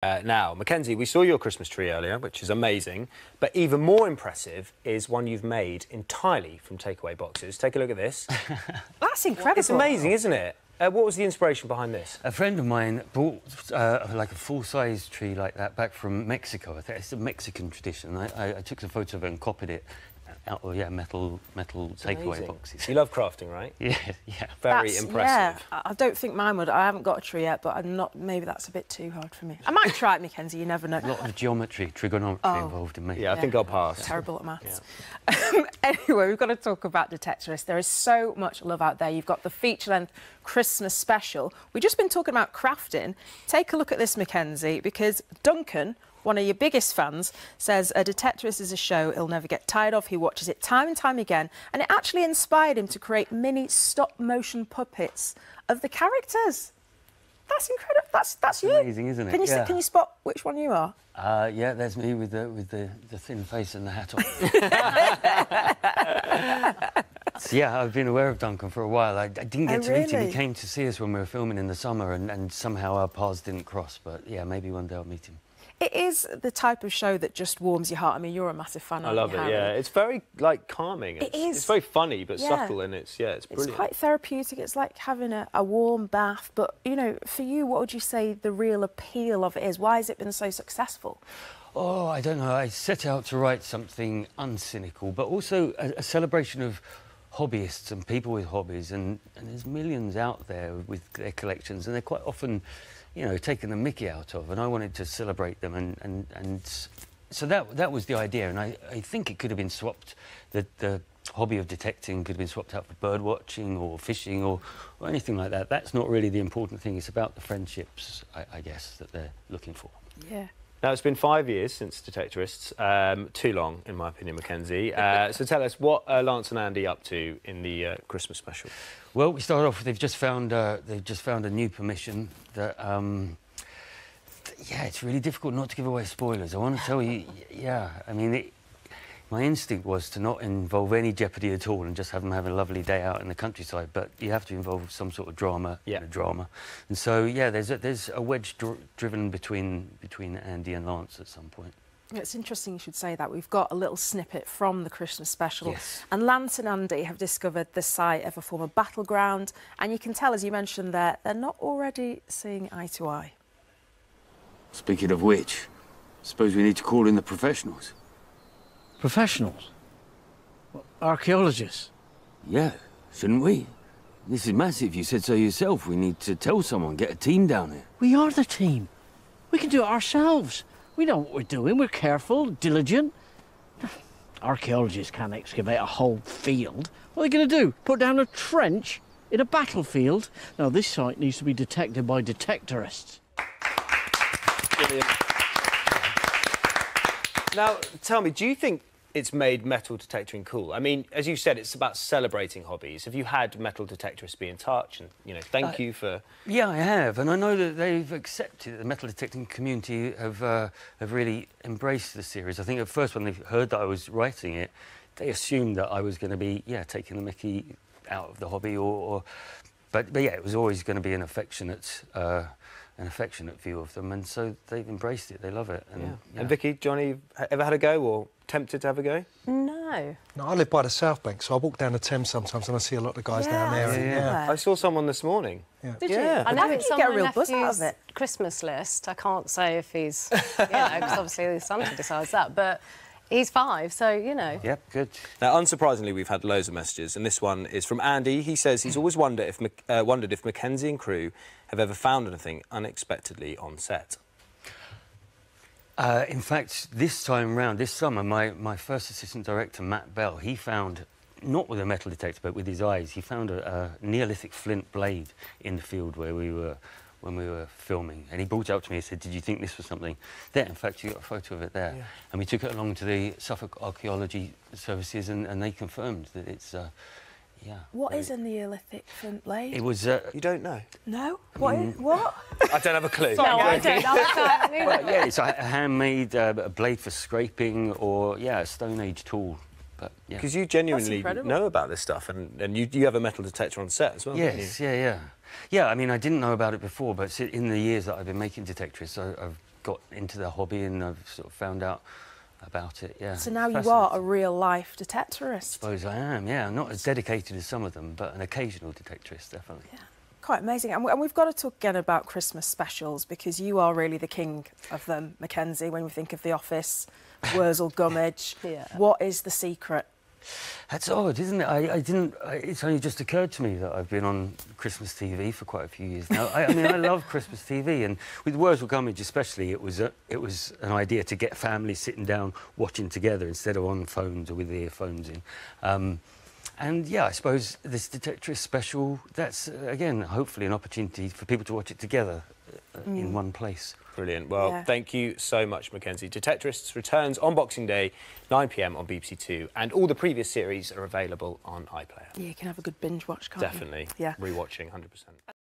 Now, Mackenzie, we saw your Christmas tree earlier, which is amazing, but even more impressive is one you've made entirely from takeaway boxes. Take a look at this. That's incredible. It's amazing, isn't it? What was the inspiration behind this? A friend of mine bought like a full-size tree like that back from Mexico. I think it's a Mexican tradition. I took the photo of it and copied it out of metal takeaway boxes. You love crafting, right? Yeah. Very impressive. Yeah, I don't think mine would. I haven't got a tree yet, but I'm not. Maybe that's a bit too hard for me. I might try it, Mackenzie. You never know. A lot of geometry, trigonometry involved in me. Yeah, I think I'll pass. Terrible at maths. Yeah. Anyway, we've got to talk about Detectorists. There is so much love out there. You've got the feature-length Christmas special. We've just been talking about crafting. Take a look at this, Mackenzie, because Duncan, one of your biggest fans, says a Detectorist is a show he'll never get tired of. He watches it time and time again, and it actually inspired him to create mini stop-motion puppets of the characters. That's incredible. That's you. Amazing, isn't it? Can you spot which one you are? Yeah, there's me with the thin face and the hat on. So, yeah, I've been aware of Duncan for a while. I didn't get to meet him. He came to see us when we were filming in the summer, and somehow our paths didn't cross. But yeah, maybe one day I'll meet him. It is the type of show that just warms your heart. I mean, you're a massive fan of it. I love it, yeah. It's very, like, calming. It is. It's very funny, but subtle, and it's brilliant. It's quite therapeutic. It's like having a warm bath. But, you know, for you, what would you say the real appeal of it is? Why has it been so successful? Oh, I don't know. I set out to write something uncynical, but also a celebration of hobbyists and people with hobbies. And there's millions out there with their collections, and they're quite often, you know, taken the mickey out of, and I wanted to celebrate them, and so that was the idea, and I think it could have been swapped. The hobby of detecting could have been swapped out for bird watching or fishing or anything like that. That's not really the important thing. It's about the friendships, I guess, that they're looking for. Yeah. Now, it's been 5 years since Detectorists. Too long, in my opinion, Mackenzie. So tell us, what are Lance and Andy up to in the Christmas special? Well, we started off with they've just found a new permission that, yeah, it's really difficult not to give away spoilers. I want to tell you, yeah, I mean, my instinct was to not involve any jeopardy at all and just have them have a lovely day out in the countryside, but you have to involve some sort of drama in a drama. And so, yeah, there's a wedge driven between Andy and Lance at some point. It's interesting you should say that. We've got a little snippet from the Christmas special. Yes. And Lance and Andy have discovered the site of a former battleground. And you can tell, as you mentioned there, they're not already seeing eye to eye. Speaking of which, suppose we need to call in the professionals. Professionals? What, archaeologists? Yeah, shouldn't we? This is massive. You said so yourself. We need to tell someone, get a team down here. We are the team. We can do it ourselves. We know what we're doing. We're careful, diligent. Archaeologists can't excavate a whole field. What are they going to do? Put down a trench in a battlefield? No, this site needs to be detected by Detectorists. Brilliant. Now, tell me, do you think it's made metal detectoring cool? I mean, as you said, it's about celebrating hobbies. Have you had metal detectorists be in touch and, you know, thank you for... Yeah, I have, and I know that they've accepted, the metal detecting community have really embraced the series. I think at first when they heard that I was writing it, they assumed that I was going to be, taking the mickey out of the hobby, but yeah, it was always going to be an affectionate view of them, and so they've embraced it. They love it. And, and Vicky, Johnny, ever had a go or tempted to have a go? No. No, I live by the South Bank, so I walk down the Thames sometimes and I see a lot of guys down there. I saw someone this morning. Did you? I know it's on my nephew's Christmas list. I can't say if he's, because obviously Santa decides that, but he's 5, so, you know. Yep, good. Now, unsurprisingly, we've had loads of messages, and this one is from Andy. He says he's always wondered if Mackenzie and crew have ever found anything unexpectedly on set. In fact, this time round, this summer, my first assistant director, Matt Bell, he found, not with a metal detector, but with his eyes, he found a Neolithic flint blade in the field where we were when we were filming, and he brought it up to me and said, "Did you think this was something?" There, in fact, you got a photo of it there. Yeah. And we took it along to the Suffolk Archaeology Services, and they confirmed that it's, What is a Neolithic flint blade? It was... You don't know? No? What? I don't have a clue. No, I don't. Well, yeah, it's a handmade a blade for scraping, or, a Stone Age tool. Because you genuinely know about this stuff, and you have a metal detector on set as well. Yes, yeah. I mean, I didn't know about it before, but in the years that I've been making Detectorists, I've got into the hobby and I've sort of found out about it, yeah. So now you are a real-life detectorist. I suppose I am, yeah. I'm not as dedicated as some of them, but an occasional detectorist, definitely. Yeah. Quite amazing. And we've got to talk again about Christmas specials, because you are really the king of them, Mackenzie, when we think of The Office, Wurzel Gummidge. Yeah. What is the secret? That's odd, isn't it? It's only just occurred to me that I've been on Christmas TV for quite a few years now. I mean, I love Christmas TV, and with Wurzel Gummidge especially, it was an idea to get families sitting down watching together instead of on phones or with earphones in. And yeah, I suppose this Detectorist special, that's, again, hopefully an opportunity for people to watch it together in one place. Brilliant. Well, thank you so much, Mackenzie. Detectorists returns on Boxing Day, 9 p.m. on BBC Two, and all the previous series are available on iPlayer. Yeah, you can have a good binge watch, can't Definitely. you? Yeah. Rewatching, 100%.